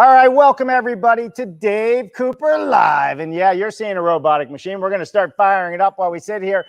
All right, welcome everybody to Dave Cooper Live. And yeah, you're seeing a robotic machine. We're going to start firing it up while we sit here.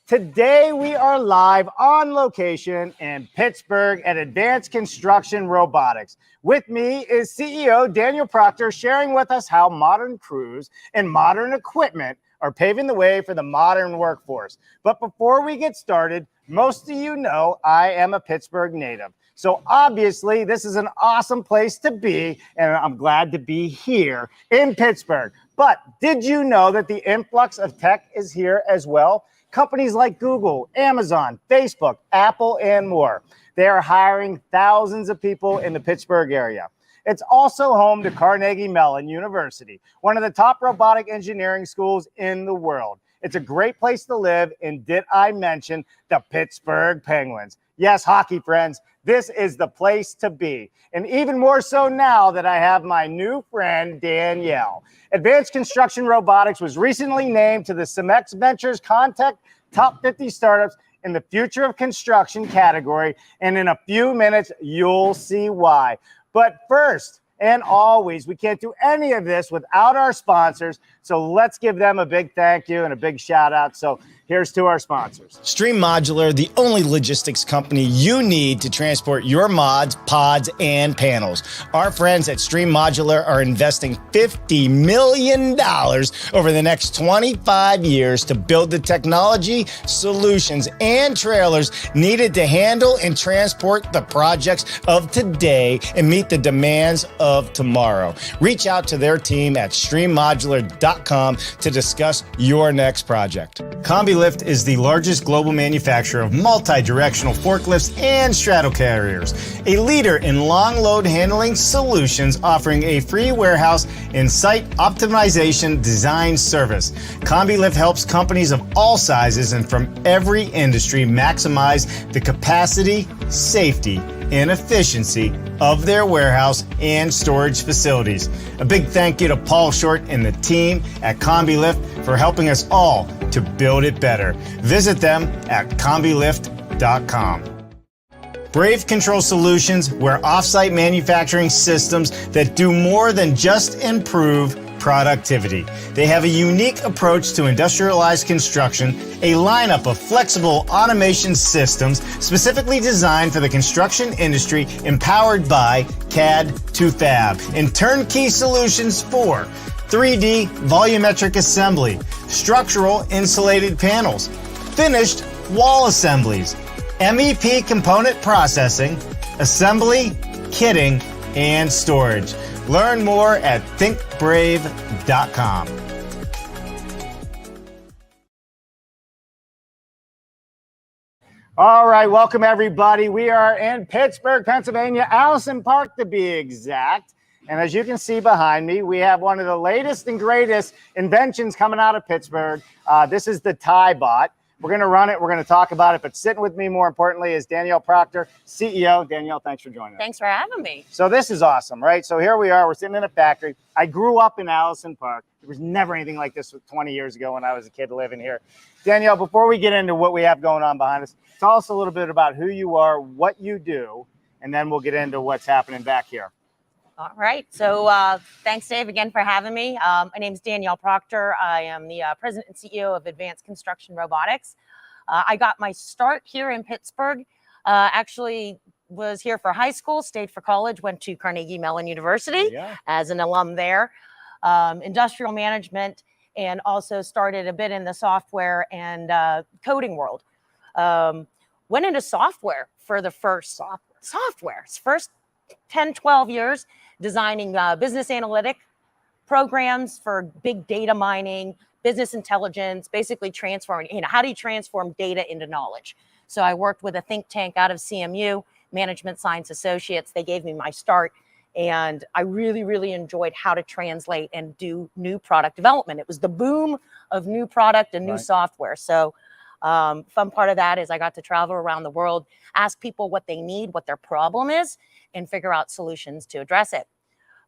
Today we are live on location in Pittsburgh at Advanced Construction Robotics. With me is CEO Daniel Proctor sharing with us how modern crews and modern equipment are paving the way for the modern workforce. But before we get started, most of you know I am a Pittsburgh native. So obviously this is an awesome place to be, and I'm glad to be here in Pittsburgh. But did you know that the influx of tech is here as well? Companies like Google, Amazon, Facebook, Apple, and more. They are hiring thousands of people in the Pittsburgh area. It's also home to Carnegie Mellon University, one of the top robotic engineering schools in the world. It's a great place to live, and did I mention the Pittsburgh Penguins? Yes, hockey friends, this is the place to be. And even more so now that I have my new friend, Danielle. Advanced Construction Robotics was recently named to the CEMEX Ventures Contact Top 50 Startups in the Future of Construction category. And in a few minutes, you'll see why. But first, and always, we can't do any of this without our sponsors. So let's give them a big thank you and a big shout out. So here's to our sponsors. Stream Modular, the only logistics company you need to transport your mods, pods, and panels. Our friends at Stream Modular are investing $50 million over the next 25 years to build the technology, solutions, and trailers needed to handle and transport the projects of today and meet the demands of tomorrow. Reach out to their team at streammodular.com to discuss your next project. CombiLift is the largest global manufacturer of multi-directional forklifts and straddle carriers, a leader in long load handling solutions, offering a free warehouse and site optimization design service. CombiLift helps companies of all sizes and from every industry maximize the capacity, safety, and efficiency of their warehouse and storage facilities. A big thank you to Paul Short and the team at CombiLift for helping us all to build it better. Visit them at combilift.com. Brave Control Solutions, where offsite manufacturing systems that do more than just improve productivity. They have a unique approach to industrialized construction, a lineup of flexible automation systems specifically designed for the construction industry, empowered by CAD to Fab, and turnkey solutions for 3D volumetric assembly, structural insulated panels, finished wall assemblies, MEP component processing, assembly, kitting, and storage. Learn more at thinkbrave.com. All right, welcome everybody. We are in Pittsburgh, Pennsylvania, Allison Park to be exact. And as you can see behind me, we have one of the latest and greatest inventions coming out of Pittsburgh. This is the TieBot. We're going to run it. We're going to talk about it. But sitting with me, more importantly, is Danielle Proctor, CEO. Danielle, thanks for joining us. Thanks for having me. So this is awesome, right? So here we are. We're sitting in a factory. I grew up in Allison Park. There was never anything like this 20 years ago when I was a kid living here. Danielle, before we get into what we have going on behind us, tell us a little bit about who you are, what you do, and then we'll get into what's happening back here. All right. So thanks, Dave, again for having me. My name is Danielle Proctor. I am the president and CEO of Advanced Construction Robotics. I got my start here in Pittsburgh. Actually was here for high school, stayed for college, went to Carnegie Mellon University as an alum there, industrial management, and also started a bit in the software and coding world. Went into software for the first 10, 12 years, designing business analytic programs for big data mining, business intelligence, basically transforming, how do you transform data into knowledge? So I worked with a think tank out of CMU, Management Science Associates. They gave me my start, and I really, really enjoyed how to translate and do new product development. It was the boom of new product and new software. So fun part of that is I got to travel around the world, ask people what they need, what their problem is, and figure out solutions to address it.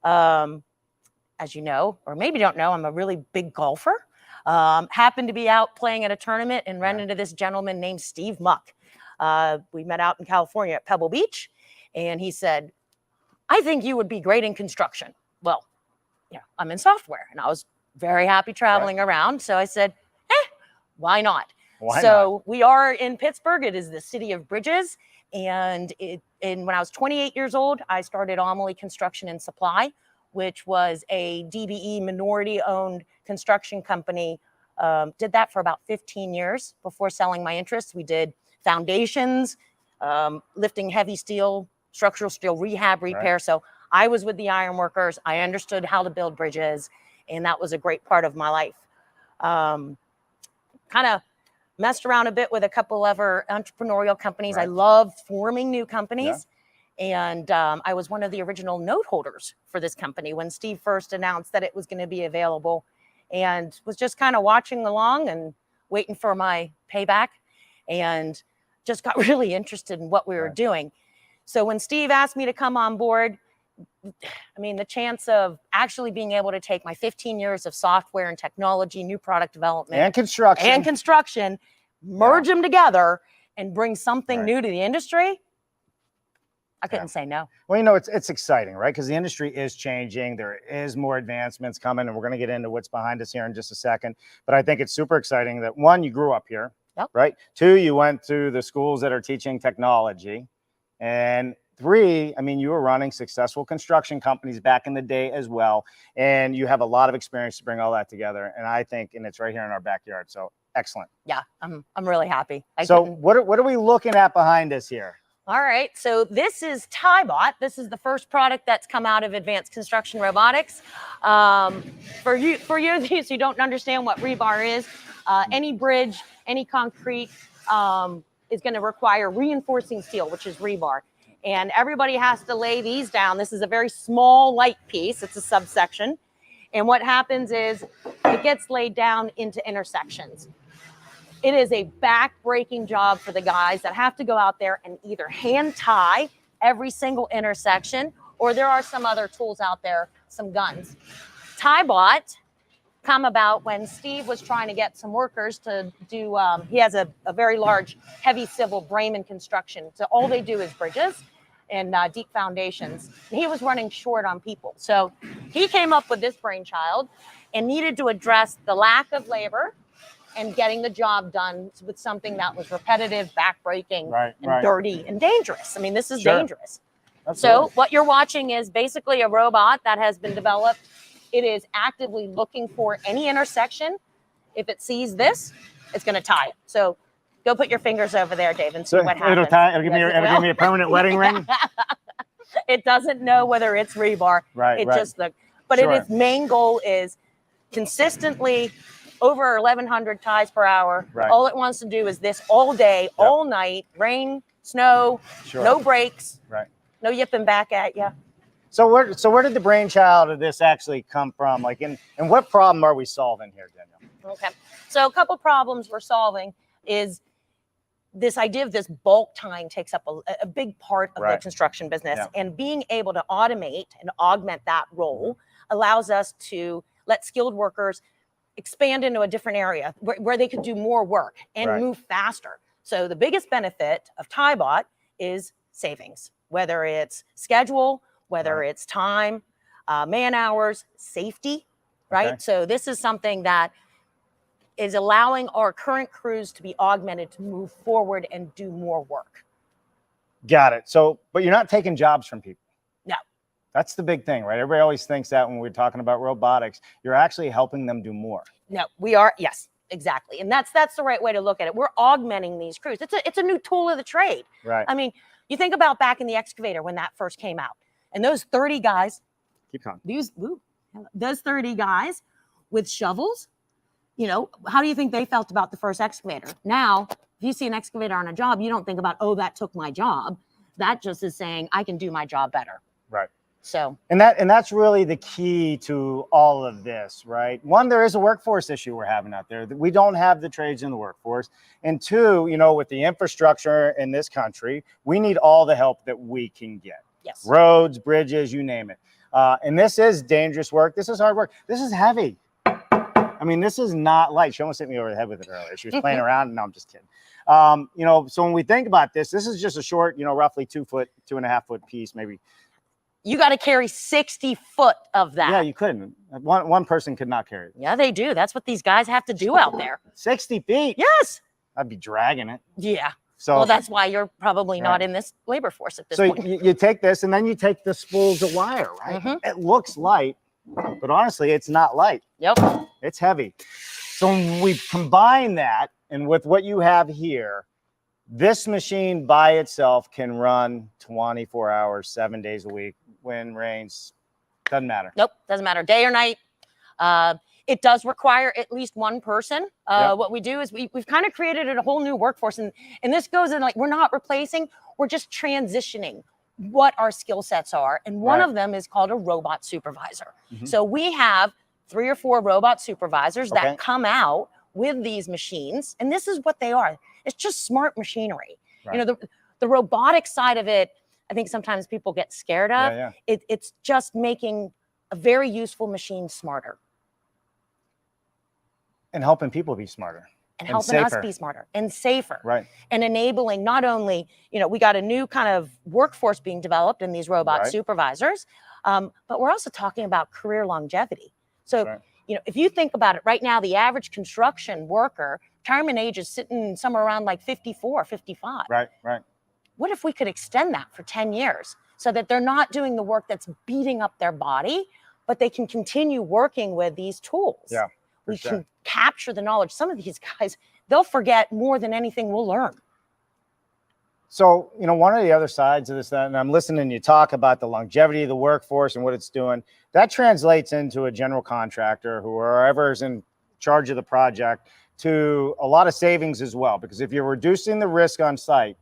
As you know, or maybe don't know, I'm a really big golfer. Happened to be out playing at a tournament and ran into this gentleman named Steve Muck. We met out in California at Pebble Beach, and he said, I think you would be great in construction. I'm in software, and I was very happy traveling around. So I said, why not? We are in Pittsburgh. It is the city of bridges. And when I was 28 years old, I started Amelie Construction and Supply, which was a DBE minority-owned construction company. Did that for about 15 years before selling my interests. We did foundations, lifting heavy steel, structural steel rehab, repair. So I was with the iron workers. I understood how to build bridges, and that was a great part of my life. Kind of messed around a bit with a couple other entrepreneurial companies. I love forming new companies. And I was one of the original note holders for this company when Steve first announced that it was going to be available, and was just kind of watching along and waiting for my payback, and just got really interested in what we were doing. So when Steve asked me to come on board, I mean, the chance of actually being able to take my 15 years of software and technology, new product development And construction, merge them together and bring something new to the industry, I couldn't say no. Well, you know, it's exciting, right? Because the industry is changing. There is more advancements coming, and we're going to get into what's behind us here in just a second. But I think it's super exciting that, one, you grew up here, right? Two, you went to the schools that are teaching technology. And three, I mean, you were running successful construction companies back in the day as well. And you have a lot of experience to bring all that together. And I think, and it's right here in our backyard. So excellent. Yeah, I'm really happy. So what are we looking at behind us here? All right, so this is TieBot. This is the first product that's come out of Advanced Construction Robotics. For you who don't understand what rebar is, any bridge, any concrete is going to require reinforcing steel, which is rebar. And everybody has to lay these down. This is a very small, light piece. It's a subsection. And what happens is it gets laid down into intersections. It is a back-breaking job for the guys that have to go out there and either hand tie every single intersection, or there are some other tools out there, some guns. TieBot come about when Steve was trying to get some workers to do, he has a very large, heavy civil Bremen construction. So all they do is bridges and deep foundations. And he was running short on people. So he came up with this brainchild and needed to address the lack of labor and getting the job done with something that was repetitive, backbreaking, and dirty and dangerous. I mean, this is dangerous. Absolutely. So what you're watching is basically a robot that has been developed. It is actively looking for any intersection. If it sees this, it's going to tie it. So go put your fingers over there, Dave, and see what happens. It'll give me a permanent wedding ring. It doesn't know whether it's rebar. Its main goal is consistently over 1,100 ties per hour. All it wants to do is this all day, all night, rain, snow, no breaks, no yipping back at you. So where did the brainchild of this actually come from? Like, and what problem are we solving here, Danielle? Okay, so a couple problems we're solving is this idea of this bulk tying takes up a big part of the construction business, and being able to automate and augment that role allows us to let skilled workers expand into a different area where they could do more work and move faster. So the biggest benefit of TieBot is savings, whether it's schedule, whether it's time, man hours, safety, So this is something that is allowing our current crews to be augmented to move forward and do more work. Got it. So, but you're not taking jobs from people. No. That's the big thing, right? Everybody always thinks that when we're talking about robotics, you're actually helping them do more. No, we are. Yes, exactly. And that's the right way to look at it. We're augmenting these crews. It's a new tool of the trade. Right. I mean, you think about back in the excavator when that first came out, and those 30 guys, those 30 guys with shovels, you know, how do you think they felt about the first excavator? Now, if you see an excavator on a job, you don't think about, oh, that took my job. That just is saying I can do my job better. Right. So, and that's really the key to all of this, right? One, there is a workforce issue we're having out there. We don't have the trades in the workforce. And two, you know, with the infrastructure in this country, we need all the help that we can get. Yes. Roads, bridges, you name it. And this is dangerous work. This is hard work. This is heavy. I mean, this is not light. She almost hit me over the head with it earlier. She was playing around. No, I'm just kidding. You know, so when we think about this, this is just a short, you know, roughly 2.5 foot piece, maybe You got to carry 60 foot of that. Yeah, you couldn't. One person could not carry it. Yeah, they do. That's what these guys have to do out there. 60 feet? Yes. I'd be dragging it. Yeah. So, well, that's why you're probably not in this labor force at this point. So you take this and then you take the spools of wire, right? It looks light, but honestly, it's not light. Yep. It's heavy. So when we combine that and with what you have here, this machine by itself can run 24 hours, 7 days a week, wind, rains, doesn't matter. Nope, doesn't matter, day or night. It does require at least one person. What we do is we've kind of created a whole new workforce, and this goes in like, we're not replacing, we're just transitioning what our skill sets are. And one of them is called a robot supervisor. So we have 3 or 4 robot supervisors that come out with these machines, and this is what they are. It's just smart machinery. You know, the robotic side of it, I think sometimes people get scared of. It's just making a very useful machine smarter. And helping people be smarter. And helping us be smarter and safer. Right. And enabling not only, you know, we got a new kind of workforce being developed in these robot supervisors, but we're also talking about career longevity. So, you know, if you think about it right now, the average construction worker, retirement age is sitting somewhere around like 54, 55. Right. What if we could extend that for 10 years so that they're not doing the work that's beating up their body, but they can continue working with these tools? Yeah. We can capture the knowledge. Some of these guys, they'll forget more than anything we'll learn. So, you know, one of the other sides of this, and I'm listening you talk about the longevity of the workforce and what it's doing, that translates into a general contractor, whoever is in charge of the project, to a lot of savings as well. Because if you're reducing the risk on site,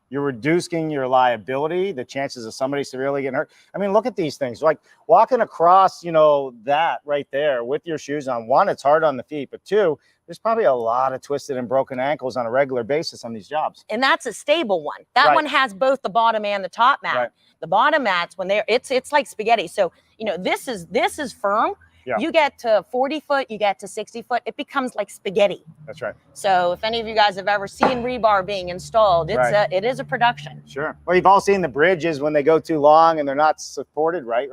you're reducing your liability, the chances of somebody severely getting hurt. I mean, look at these things. Like walking across, you know, that right there with your shoes on. One, it's hard on the feet, but 2, there's probably a lot of twisted and broken ankles on a regular basis on these jobs. And that's a stable one. That one has both the bottom and the top mat. The bottom mats, when they're, it's like spaghetti. So, you know, this is firm. You get to 40 foot, you get to 60 foot, it becomes like spaghetti. That's right. So if any of you guys have ever seen rebar being installed, it is a production. Sure. Well, you've all seen the bridges when they go too long and they're not supported right.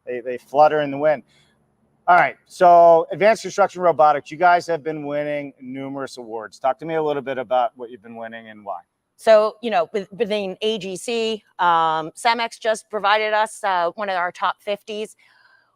They flutter in the wind. All right. So advanced construction robotics, you guys have been winning numerous awards. Talk to me a little bit about what you've been winning and why. So, you know, within AGC, Cemex just provided us one of our top 50s.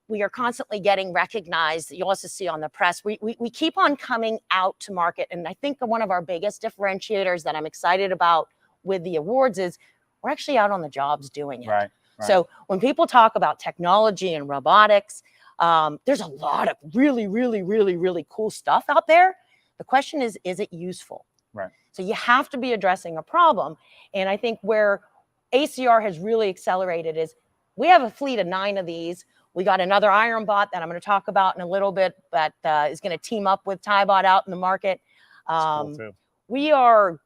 We are constantly getting recognized. You also see on the press, we keep on coming out to market. And I think one of our biggest differentiators that I'm excited about with the awards is we're actually out on the jobs doing it. Right. So when people talk about technology and robotics, there's a lot of really cool stuff out there. The question is it useful? Right. So you have to be addressing a problem. And I think where ACR has really accelerated is we have a fleet of 9 of these. We got another iron bot that I'm going to talk about in a little bit that is going to team up with TieBot out in the market. Cool too. We're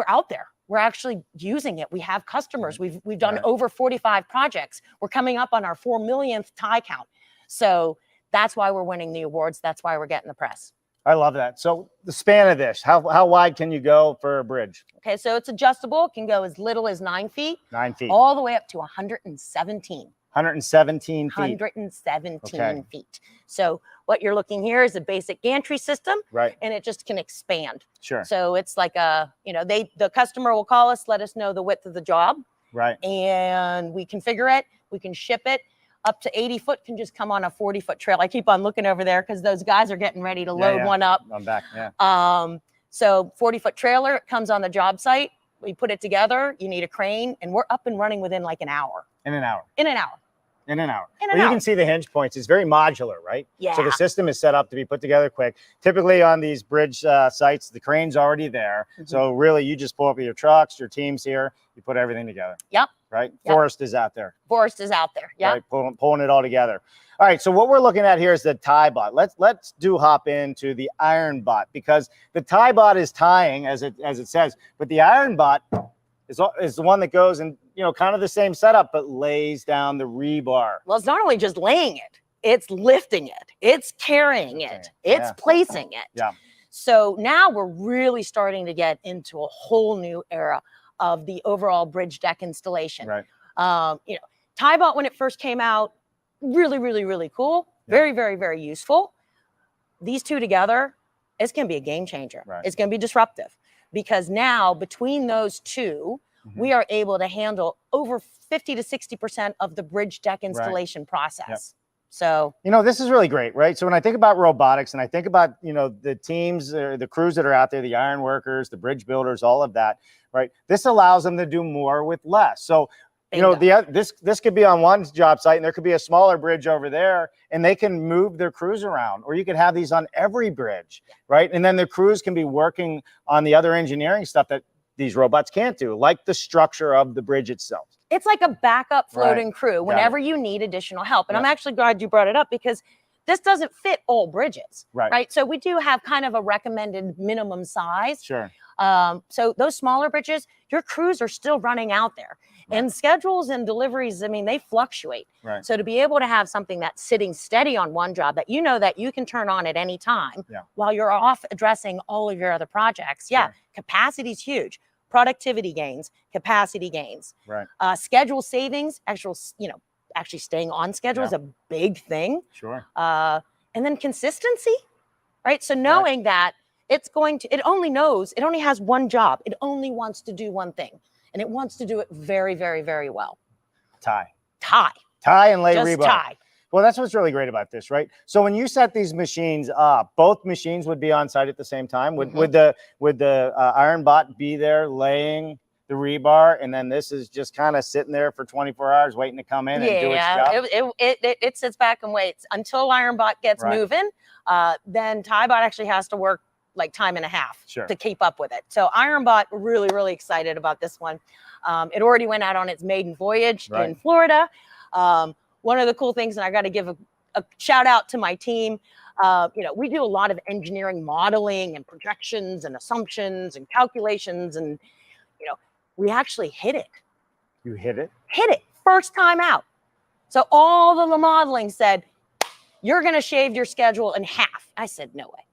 out there. We're actually using it. We have customers. We've done over 45 projects. We're coming up on our 4 millionth tie count. So that's why we're winning the awards. That's why we're getting the press. I love that. So the span of this, how wide can you go for a bridge? Okay, so it's adjustable. It can go as little as 9 feet. 9 feet. All the way up to 117. 117 feet. 117 feet. So what you're looking here is a basic gantry system, and it just can expand. Sure. So it's like a, you know, the customer will call us, let us know the width of the job, and we configure it. We can ship it. Up to 80 foot can just come on a 40-foot trail. I keep on looking over there because those guys are getting ready to load one up. I'm back. So 40-foot trailer, it comes on the job site. We put it together. You need a crane, and we're up and running within like an hour. In an hour. You can see the hinge points. It's very modular, right? Yeah. So the system is set up to be put together quick. Typically on these bridge sites, the crane's already there. So really, you just pull up with your trucks, your team's here. You put everything together. Yep. Right? Forest is out there. Yep. Right? Pulling it all together. All right. So what we're looking at here is the TieBot. Let's hop into the iron bot, because the TieBot is tying as it says, but the iron bot is the one that goes and, you know, kind of the same setup, but lays down the rebar. Well, it's not only just laying it, it's lifting it, it's carrying it, it's placing it. Yeah. So now we're really starting to get into a whole new era of the overall bridge deck installation. Right. You know, TieBot, when it first came out, really, really, really cool. Very, very, very useful. These two together, it's going to be a game changer. Right. It's going to be disruptive because now between those two, we are able to handle over 50 to 60% of the bridge deck installation process. Yep. So, you know, this is really great, right? So when I think about robotics and I think about, you know, the teams, the crews that are out there, the iron workers, the bridge builders, all of that, right? This allows them to do more with less. So, you know, this could be on one job site and there could be a smaller bridge over there and they can move their crews around, or you could have these on every bridge, right? And then the crews can be working on the other engineering stuff that these robots can't do, like the structure of the bridge itself. it's like a backup floating crew whenever you need additional help. And I'm actually glad you brought it up because this doesn't fit all bridges, right? So we do have kind of a recommended minimum size. Sure. So those smaller bridges, your crews are still running out there. And schedules and deliveries, I mean, they fluctuate. Right. So to be able to have something that's sitting steady on one job that you know that you can turn on at any time while you're off addressing all of your other projects, capacity is huge. Productivity gains, capacity gains, schedule savings, actually staying on schedule is a big thing. Sure. And then consistency, right? So knowing that it only has one job. It only wants to do one thing. And it wants to do it very, very, very well. Tie and lay Just rebar. tie. Well, that's what's really great about this, right? So when you set these machines up, both machines would be on site at the same time. Would the iron bot be there laying the rebar, and then this is just kind of sitting there for 24 hours waiting to come in and do its job? It sits back and waits until IronBot gets moving. Then TieBot actually has to work like time and a half to keep up with it. So IronBot, really, really excited about this one. It already went out on its maiden voyage in Florida. One of the cool things, and I got to give a shout out to my team. We do a lot of engineering modeling and projections and assumptions and calculations, and we actually hit it. You hit it? Hit it first time out. So all of the modeling said, you're going to shave your schedule in half. I said, no way.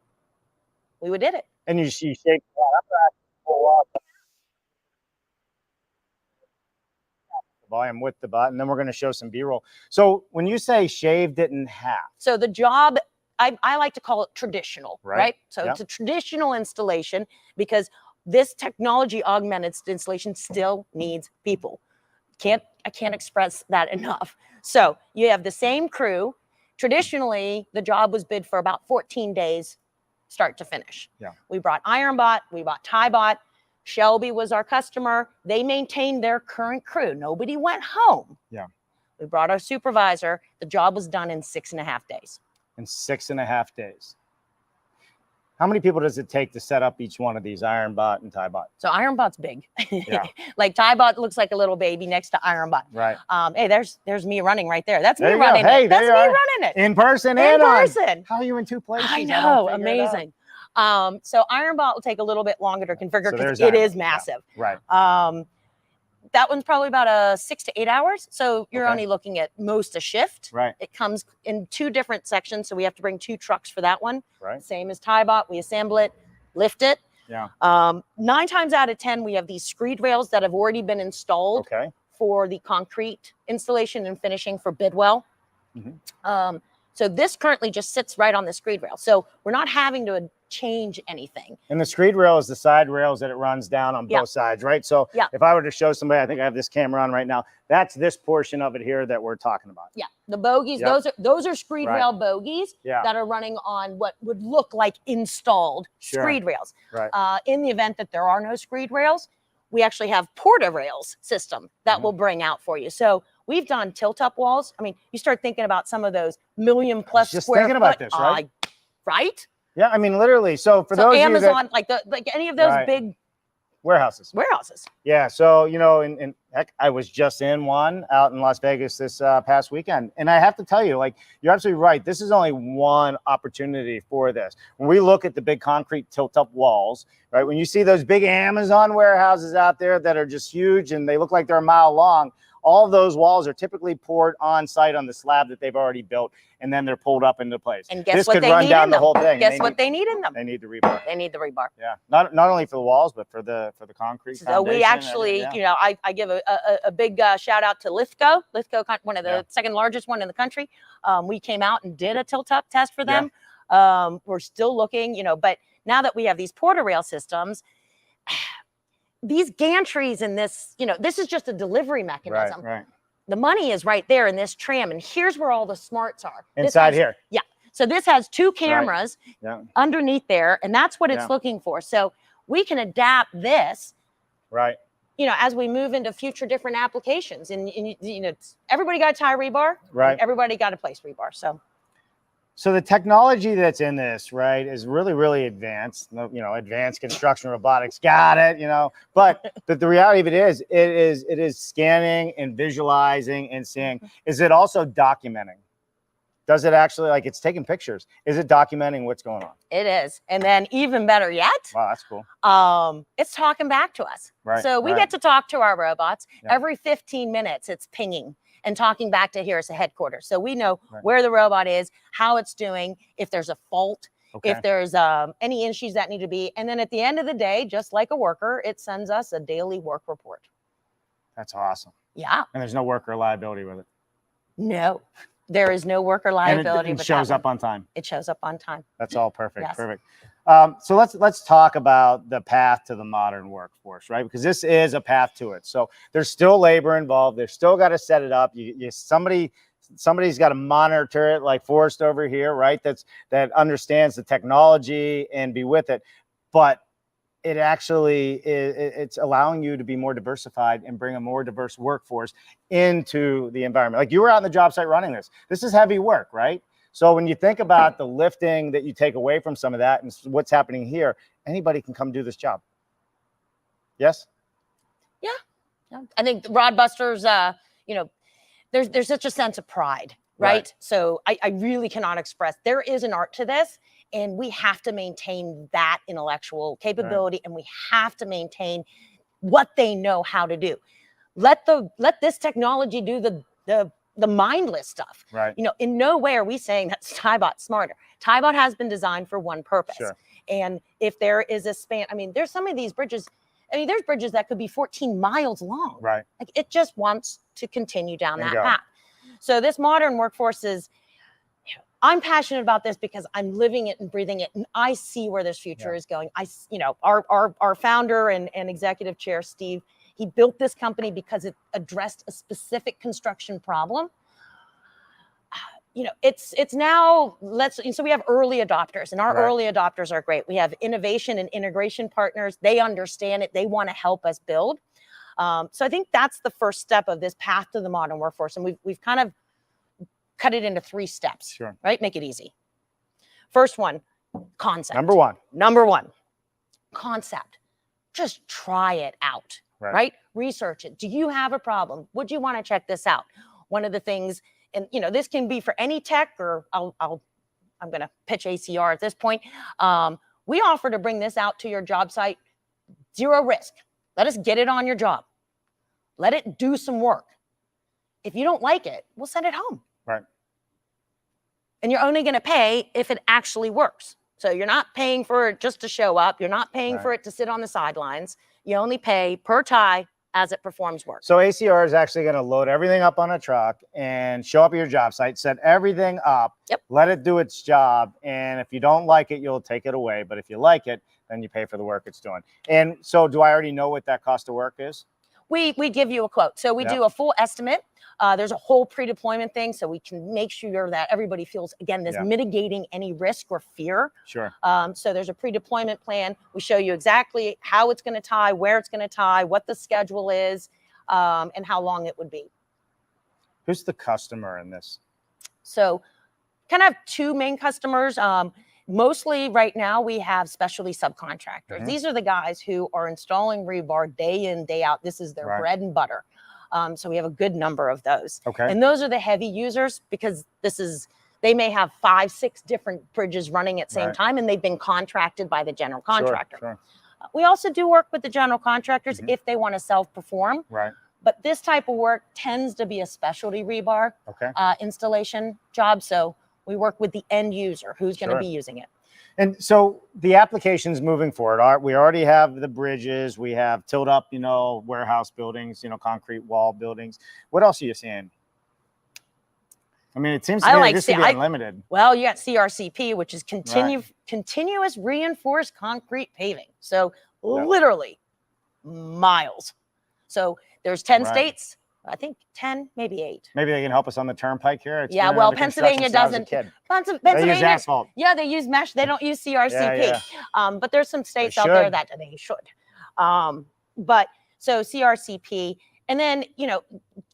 We did it. And you shake that up. Volume with the bot, and then we're going to show some B-roll. So when you say shaved it in half, so the job, I like to call it traditional, right? So it's a traditional installation because this technology augmented installation still needs people. I can't express that enough. So you have the same crew. Traditionally, the job was bid for about 14 days, start to finish. We brought IronBot, we bought TieBot. Shelby was our customer. They maintained their current crew. Nobody went home. We brought our supervisor. The job was done in 6.5 days. In 6.5 days. How many people does it take to set up each one of these IronBot and TieBot? So IronBot's big. Like TieBot looks like a little baby next to IronBot. Right. Hey, there's me running right there. That's me there running hey, it. That's me running it. In person and on. How are you in two places? I know, amazing. So IronBot will take a little bit longer to configure because it is massive. That one's probably about 6 to 8 hours. So you're only looking at most a shift. It comes in 2 different sections. So we have to bring 2 trucks for that one. Same as TieBot. We assemble it, lift it. 9 times out of 10, we have these screed rails that have already been installed for the concrete installation and finishing for Bidwell. So this currently just sits right on the screed rail. So we're not having to change anything. And the screed rail is the side rails that it runs down on both sides, right? So if I were to show somebody, I think I have this camera on right now, that's this portion of it here that we're talking about. The bogies, those are screed rail bogies that are running on what would look like installed screed rails. In the event that there are no screed rails, we actually have porta rails system that will bring out for you. So we've done tilt-up walls. I mean, you start thinking about some of those million-plus just square thinking about this, right? Right? Yeah, I mean, literally. So for those Amazon, of you that, like any of those big warehouses. Yeah. So, and heck, I was just in one out in Las Vegas this past weekend. And I have to tell you, like, you're absolutely right. This is only one opportunity for this. When we look at the big concrete tilt-up walls, right? When you see those big Amazon warehouses out there that are just huge and they look like they're a mile long, all of those walls are typically poured on site on the slab that they've already built, and then they're pulled up into place. And guess this what could they run need down in the them? whole thing. Guess what they need in them? They need the rebar. They need the rebar. Yeah, not only for the walls, but for the concrete. So we foundation, actually, yeah. you know, I give a big shout out to Lithco, one of the second largest one in the country. We came out and did a tilt-up test for them. We're still looking, you know, but now that we have these porter rail systems, these gantries and this, you know, this is just a delivery mechanism. Right. The money is right there in this tram, and here's where all the smarts are. Inside here. Yeah. So this has 2 cameras underneath there, and that's what it's looking for. So we can adapt this, you know, as we move into future different applications. And you know, everybody got a tie rebar, right? Everybody got a place rebar. So the technology that's in this, right, is really advanced. You know, advanced construction robotics, got it. You know, but the reality of it is scanning and visualizing and seeing. Is it also documenting? Does it actually, like, it's taking pictures? Is it documenting what's going on? It is. And then even better yet, wow, that's cool. It's talking back to us. Right. So we get to talk to our robots every 15 minutes. It's pinging and talking back to here as a headquarters. So we know where the robot is, how it's doing, if there's a fault, if there's any issues that need to be. And then at the end of the day, just like a worker, it sends us a daily work report. That's awesome. Yeah. And there's no worker liability with it. No, there is no worker liability. And it shows up on time. It shows up on time. That's all perfect. Yes. Perfect. So let's talk about the path to the modern workforce, right? Because this is a path to it. So there's still labor involved. They've still got to set it up. Somebody's got to monitor it, like Forrest over here, right? That understands the technology and be with it. But it actually it's allowing you to be more diversified and bring a more diverse workforce into the environment. Like, you were out on the job site running this. This is heavy work, right? So when you think about the lifting that you take away from some of that and what's happening here, anybody can come do this job. Yes? Yeah. I think Rod Busters, you know, there's such a sense of pride, right? So I really cannot express. There is an art to this, and we have to maintain that intellectual capability, and we have to maintain what they know how to do. Let this technology do the mindless stuff. Right. You know, in no way are we saying that TieBot's smarter. TieBot has been designed for one purpose. Sure. And if there is a span, I mean, there's some of these bridges, there's bridges that could be 14 miles long. Right. Like, it just wants to continue down that path. So this modern workforce is, I'm passionate about this because I'm living it and breathing it, and I see where this future is going. You know, our founder and executive chair, Steve, he built this company because it addressed a specific construction problem. You know, it's now, so we have early adopters, and our early adopters are great. We have innovation and integration partners. They understand it. They want to help us build. So I think that's the first step of this path to the modern workforce. And we've kind of cut it into 3 steps, right? Make it easy. First one, concept. Number one, concept. Just try it out. Right? Research it. Do you have a problem? Would you want to check this out? One of the things, and you know, this can be for any tech, or I'm going to pitch ACR at this point. We offer to bring this out to your job site, 0 risk. Let us get it on your job. Let it do some work. If you don't like it, we'll send it home. Right. And you're only going to pay if it actually works. So you're not paying for it just to show up. You're not paying for it to sit on the sidelines. You only pay per tie as it performs work. So ACR is actually going to load everything up on a truck and show up at your job site, set everything up, let it do its job. And if you don't like it, you'll take it away. But if you like it, then you pay for the work it's doing. And so do I already know what that cost of work is? We give you a quote. So we do a full estimate. There's a whole pre-deployment thing, so we can make sure that everybody feels, again, this mitigating any risk or fear. Sure. So there's a pre-deployment plan. We show you exactly how it's going to tie, where it's going to tie, what the schedule is, and how long it would be. Who's the customer in this? So kind of 2 main customers. Mostly right now we have specialty subcontractors. These are the guys who are installing rebar day in, day out. This is their bread and butter. So we have a good number of those. And those are the heavy users, because they may have 5, 6 different bridges running at the same time, and they've been contracted by the general contractor. We also do work with the general contractors if they want to self-perform. But this type of work tends to be a specialty rebar Okay. installation job. So we work with the end user who's going to be using it. And so the applications moving forward, we already have the bridges, we have tilt up, warehouse buildings, concrete wall buildings. What else are you seeing? I mean, it seems to me like this could be unlimited. Well, you got CRCP, which is continuous reinforced concrete paving. So literally miles. So there's 10 states. I think 10, maybe 8. Maybe they can help us on the turnpike here. Yeah, well, Pennsylvania doesn't. Pennsylvania, they use asphalt. Yeah, they use mesh. They don't use CRCP. But there's some states out there that they should. But so CRCP, and then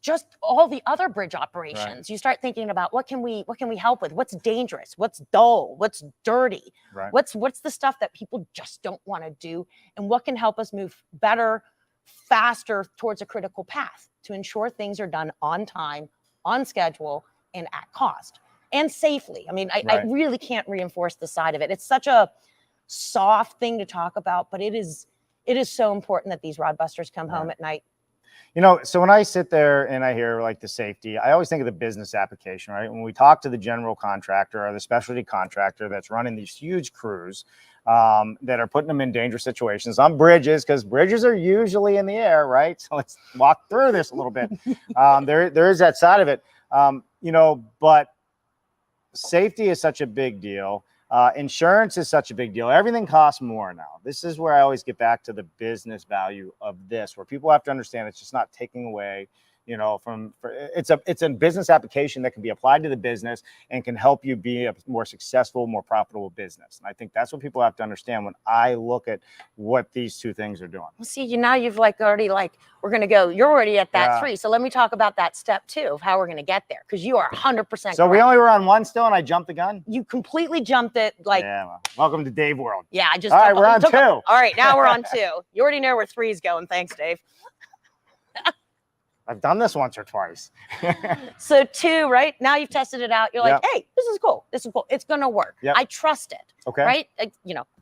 just all the other bridge operations. You start thinking about what can we help with? What's dangerous? What's dull? What's dirty? What's the stuff that people just don't want to do? And what can help us move better, faster towards a critical path to ensure things are done on time, on schedule, and at cost, and safely. I mean, I really can't reinforce the side of it. It's such a soft thing to talk about, but it is so important that these rod busters come home at night. So when I sit there and I hear like the safety, I always think of the business application, right? When we talk to the general contractor or the specialty contractor that's running these huge crews that are putting them in dangerous situations on bridges, because bridges are usually in the air, right? So let's walk through this a little bit. There is that side of it, but safety is such a big deal. Insurance is such a big deal. Everything costs more now. This is where I always get back to the business value of this, where people have to understand it's just not taking away, it's a business application that can be applied to the business and can help you be a more successful, more profitable business. And I think that's what people have to understand when I look at what these two things are doing. Well, see, now you've we're going to go, you're already at that 3. So let me talk about that step 2 of how we're going to get there. Cause you are 100% correct. So we only were on 1 still and I jumped the gun. You completely jumped it. Welcome to Dave World. Yeah. All right, we're on 2. All right. Now we're on 2. You already know where 3 is going. Thanks, Dave. I've done this once or twice. So 2, right? Now you've tested it out. You're like, hey, this is cool. This is cool. It's going to work. I trust it. Okay. Right?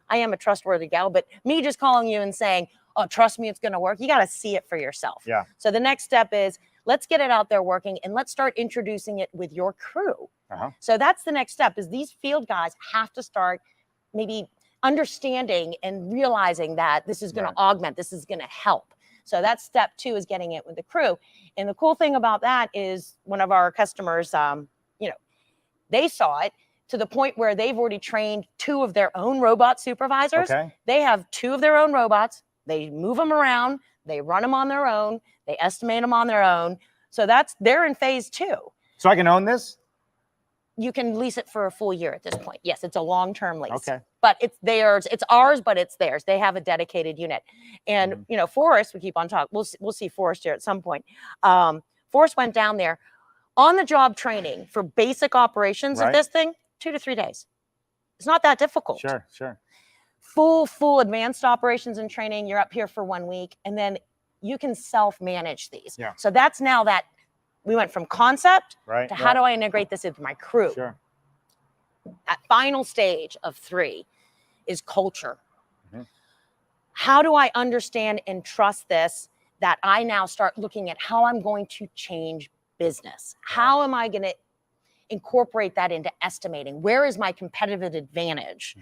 I am a trustworthy gal, but me just calling you and saying, oh, trust me, it's going to work. You got to see it for yourself. Yeah. So the next step is let's get it out there working and let's start introducing it with your crew. So that's the next step is these field guys have to start maybe understanding and realizing that this is going to augment, this is going to help. So that's step 2 is getting it with the crew. And the cool thing about that is one of our customers, they saw it to the point where they've already trained 2 of their own robot supervisors. They have 2 of their own robots. They move them around. They run them on their own. They estimate them on their own. So they're in phase 2. So I can own this? You can lease it for a full year at this point. Yes, it's a long-term lease. Okay. But it's theirs. It's ours, but it's theirs. They have a dedicated unit. And, Forrest, we keep on talking. We'll see Forrest here at some point. Forrest went down there on the job training for basic operations of this thing, 2 to 3 days. It's not that difficult. Sure. Full advanced operations and training. You're up here for 1 week, and then you can self-manage these. Yeah. So that's now that we went from concept to how do I integrate this into my crew? Sure. That final stage of 3 is culture. How do I understand and trust this that I now start looking at how I'm going to change business? How am I going to incorporate that into estimating? Where is my competitive advantage?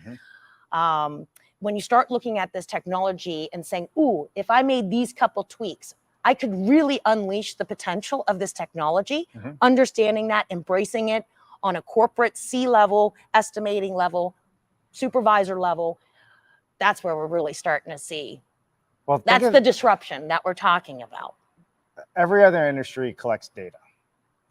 When you start looking at this technology and saying, ooh, if I made these couple tweaks, I could really unleash the potential of this technology, understanding that, embracing it on a corporate C-level, estimating level, supervisor level. That's where we're really starting to see. Well, that's the disruption that we're talking about. Every other industry collects data.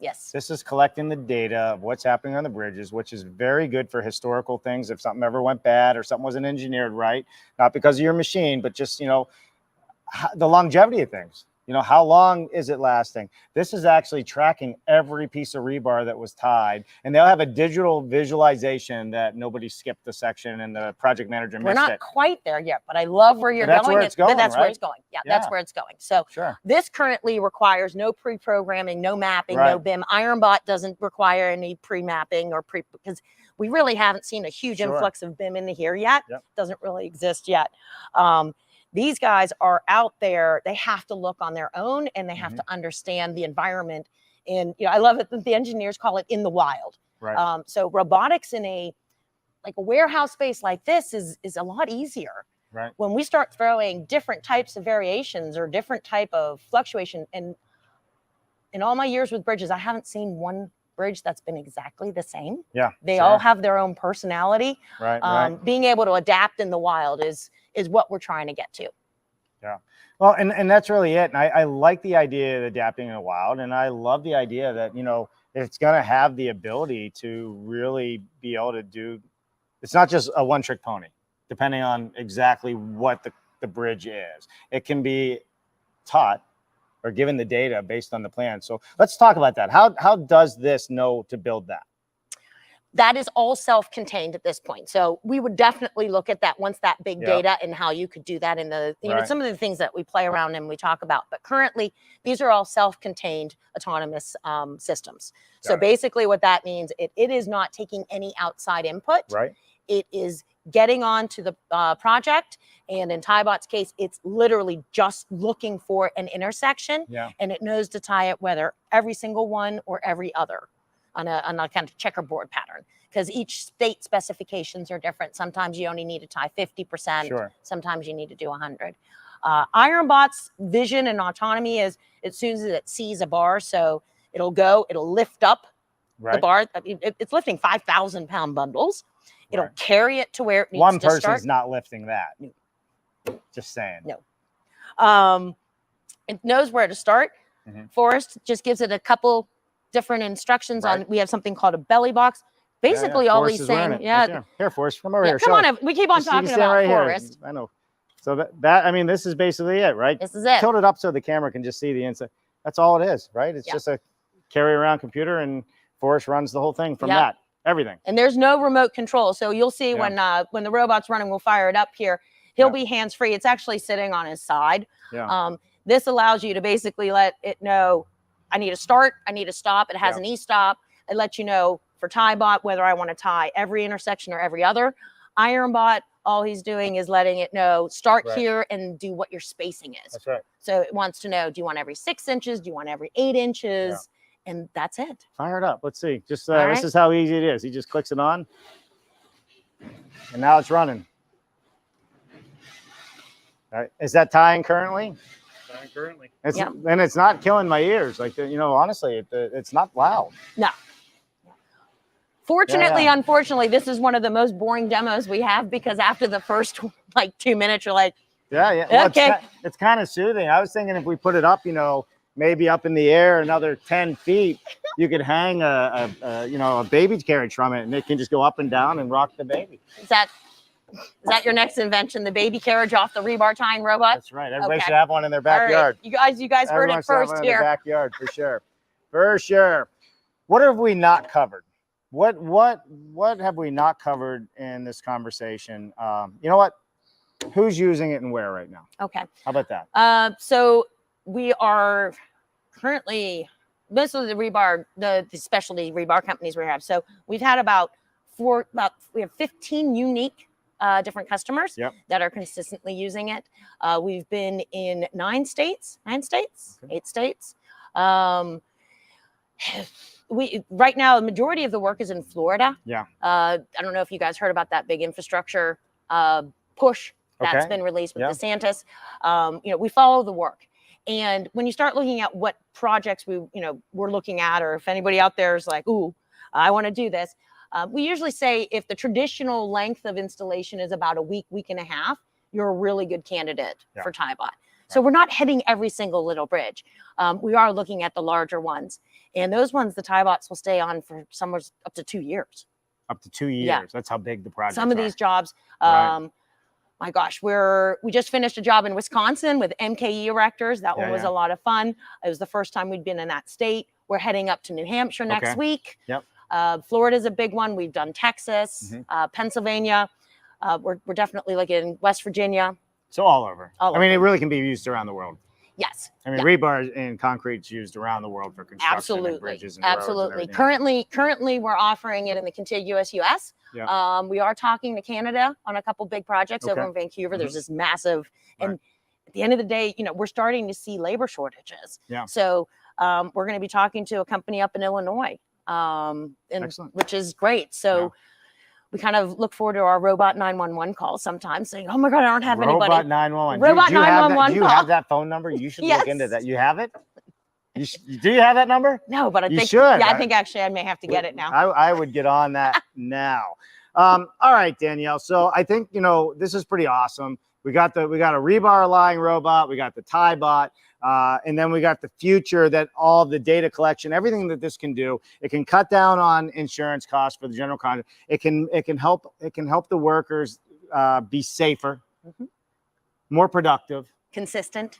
Yes. This is collecting the data of what's happening on the bridges, which is very good for historical things. If something ever went bad or something wasn't engineered right, not because of your machine, but just, the longevity of things. How long is it lasting? This is actually tracking every piece of rebar that was tied, and they'll have a digital visualization that nobody skipped the section and the project manager missed it. We're not quite there yet, but I love where you're going. That's where it's going, That's where it's going. Yeah, that's where it's going. So this currently requires no pre-programming, no mapping, no BIM. IronBot doesn't require any pre-mapping because we really haven't seen a huge influx of BIM into here yet. Doesn't really exist yet. These guys are out there. They have to look on their own, and they have to understand the environment. And I love it that the engineers call it in the wild. Right. So robotics in a warehouse space like this is a lot easier. Right. When we start throwing different types of variations or different type of fluctuation, and in all my years with bridges, I haven't seen one bridge that's been exactly the same. Yeah. They all have their own personality. Right. Being able to adapt in the wild is what we're trying to get to. Yeah. Well, and that's really it. And I like the idea of adapting in the wild. And I love the idea that, it's going to have the ability to really be able to do, it's not just a one-trick pony, depending on exactly what the bridge is. It can be taught or given the data based on the plan. So let's talk about that. How does this know to build that? That is all self-contained at this point. So we would definitely look at that once that big data and how you could do that in the, some of the things that we play around and we talk about. But currently, these are all self-contained autonomous systems. So basically what that means, it is not taking any outside input. Right. It is getting onto the project. And in TieBot's case, it's literally just looking for an intersection. Yeah. And it knows to tie it, whether every single one or every other, on a kind of checkerboard pattern, because each state specifications are different. Sometimes you only need to tie 50%. Sure. Sometimes you need to do 100. IronBot's vision and autonomy is as soon as it sees a bar, so it'll lift up the bar. I mean, it's lifting 5,000-pound bundles. It'll carry it to where it needs One to start. person's not lifting that. No. Just saying. No. It knows where to start. Forrest just gives it a couple different instructions on. We have something called a belly box. Basically, all he's saying, here, Forrest, come over here. Come on, we keep on talking about Forrest. I know. So I mean, this is basically it, right? This is it. Tilt it up so the camera can just see the inside. That's all it is, right? It's just a carry around computer, and Forrest runs the whole thing from that. Everything. And there's no remote control, so you'll see when the robot's running, we'll fire it up here. He'll be hands free. It's actually sitting on his side. This allows you to basically let it know, I need to start, I need to stop. It has an e-stop. It lets you know for TieBot whether I want to tie every intersection or every other. IronBot, all he's doing is letting it know, start here and do what your spacing is. That's right. So it wants to know, do you want every 6 inches? Do you want every 8 inches? And that's it. Fire it up. Let's see. Just this is how easy it is. He just clicks it on, and now it's running. All right. Is that tying currently? Currently. And it's not killing my ears. Like, honestly, it's not loud. No. Fortunately, unfortunately, this is one of the most boring demos we have, because after the first 2 minutes, you're like, Well, okay. It's kind of soothing. I was thinking if we put it up, maybe up in the air another 10 feet, you could hang a baby carriage from it, and it can just go up and down and rock the baby. Is that your next invention, the baby carriage off the rebar tying robot? That's right. Everybody should have one in their backyard. Right. You guys heard it first here. In their backyard, for sure. For sure. What have we not covered? What have we not covered in this conversation? You know what? Who's using it and where right now? Okay. How about that? So we are currently, most of the rebar, the specialty rebar companies we have. So we've had we have 15 unique different customers that are consistently using it. We've been in 8 states. Right now, the majority of the work is in Florida. I don't know if you guys heard about that big infrastructure push that's been released with DeSantis. We follow the work. And when you start looking at what projects we're looking at, or if anybody out there is like, ooh, I want to do this, we usually say if the traditional length of installation is about a week and a half, you're a really good candidate for TieBot. So we're not hitting every single little bridge. We are looking at the larger ones. And those ones, the TieBots will stay on for somewhere up to 2 years. Up to 2 years. That's how big the project is. Some of these jobs, my gosh, we just finished a job in Wisconsin with MKE erectors. That one was a lot of fun. It was the first time we'd been in that state. We're heading up to New Hampshire next week. Florida's a big one. We've done Texas, Pennsylvania. We're definitely in West Virginia. So all over. I mean, it really can be used around the world. Yes. I mean, rebar and concrete's used around the world for construction and bridges and roads and everything. Currently, we're offering it in the contiguous U.S. Yeah. We are talking to Canada on a couple big projects over in Vancouver. There's this massive, and at the end of the day, we're starting to see labor shortages. Yeah. So we're going to be talking to a company up in Illinois, which is great. So we kind of look forward to our Robot 911 calls sometimes, saying, "Oh my God, I don't have anybody." Robot 911. Robot 911. Do you have that phone number? You should look into that. You have it? Do you have that number? No, but I think should. Yeah, I think actually I may have to get it now. I would get on that now. All right, Danielle. So I think this is pretty awesome. We got a rebar lying robot. We got the TieBot. And then we got the future that all the data collection, everything that this can do, it can cut down on insurance costs for the general contractor. It can help the workers be safer, more productive, consistent,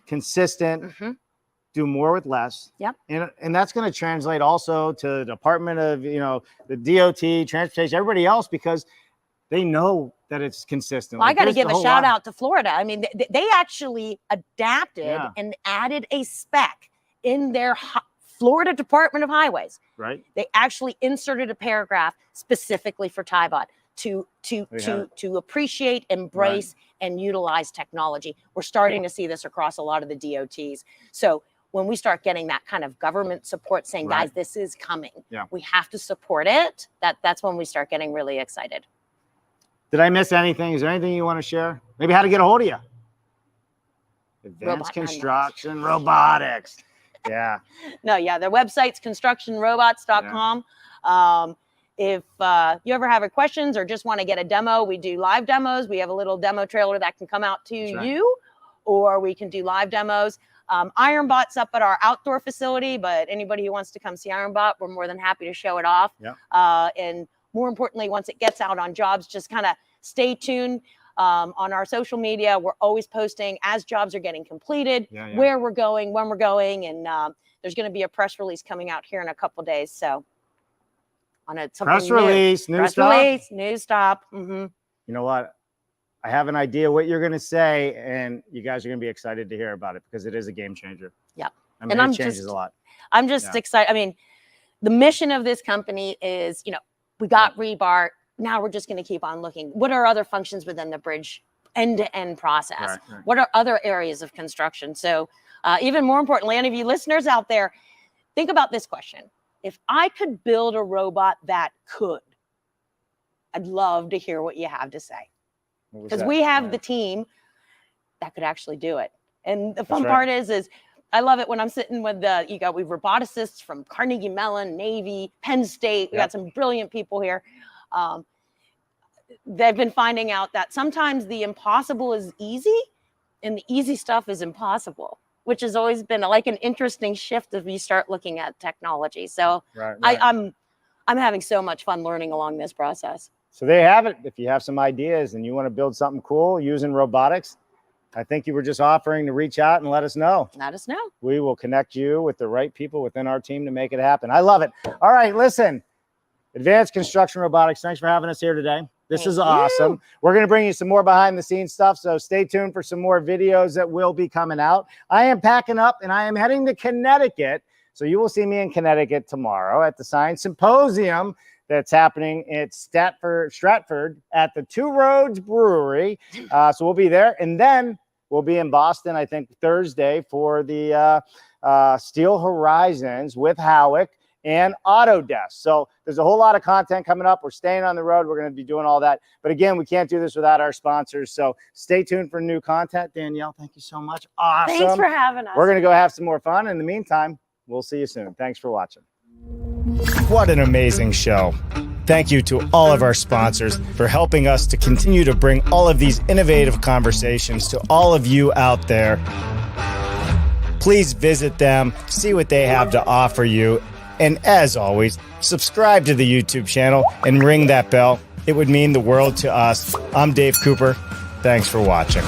do more with less. Yep. And that's going to translate also to the Department of the DOT, transportation, everybody else, because they know that it's consistent. Well, I got to give a shout out to Florida. I mean, they actually adapted and added a spec in their Florida Department of Highways. Right. They actually inserted a paragraph specifically for TieBot to appreciate, embrace, and utilize technology. We're starting to see this across a lot of the DOTs. So when we start getting that kind of government support saying, guys, this is coming, we have to support it, that's when we start getting really excited. Did I miss anything? Is there anything you want to share? Maybe how to get a hold of you? Advanced Construction Robotics. Yeah. No, their website's constructionrobots.com. If you ever have any questions or just want to get a demo, we do live demos. We have a little demo trailer that can come out to you, or we can do live demos. IronBot's up at our outdoor facility, but anybody who wants to come see IronBot, we're more than happy to show it off. Yeah. And more importantly, once it gets out on jobs, just kind of stay tuned on our social media. We're always posting as jobs are getting completed, where we're going, when we're going, and there's going to be a press release coming out here in a couple of days. So on a press release, news stop. Mm-hmm. You know what? I have an idea what you're going to say, and you guys are going to be excited to hear about it because it is a game changer. Yeah. I mean, it changes a lot. I'm just excited. I mean, the mission of this company is, we got rebar. Now we're just going to keep on looking. What are other functions within the bridge end-to-end process? Right. What are other areas of construction? So even more importantly, any of you listeners out there, think about this question. If I could build a robot that could, I'd love to hear what you have to say. Because we have the team that could actually do it. And the fun part is I love it when I'm sitting with we have roboticists from Carnegie Mellon, Navy, Penn State. We got some brilliant people here. They've been finding out that sometimes the impossible is easy and the easy stuff is impossible, which has always been like an interesting shift as we start looking at technology. So I'm having so much fun learning along this process. So there you have it. If you have some ideas and you want to build something cool using robotics, I think you were just offering to reach out and let us know. Let us know. We will connect you with the right people within our team to make it happen. I love it. All right, listen. Advanced Construction Robotics, thanks for having us here today. This is awesome. We're going to bring you some more behind the scenes stuff, so stay tuned for some more videos that will be coming out. I am packing up and I am heading to Connecticut. So you will see me in Connecticut tomorrow at the Science Symposium that's happening at Stratford at the Two Roads Brewery. So we'll be there. And then we'll be in Boston, I think, Thursday for the Steel Horizons with Howick and Autodesk. So there's a whole lot of content coming up. We're staying on the road. We're going to be doing all that. But again, we can't do this without our sponsors. So stay tuned for new content. Danielle, thank you so much. Awesome. Thanks for having us. We're going to go have some more fun. In the meantime, we'll see you soon. Thanks for watching. What an amazing show. Thank you to all of our sponsors for helping us to continue to bring all of these innovative conversations to all of you out there. Please visit them, see what they have to offer you. And as always, subscribe to the YouTube channel and ring that bell. It would mean the world to us. I'm Dave Cooper. Thanks for watching.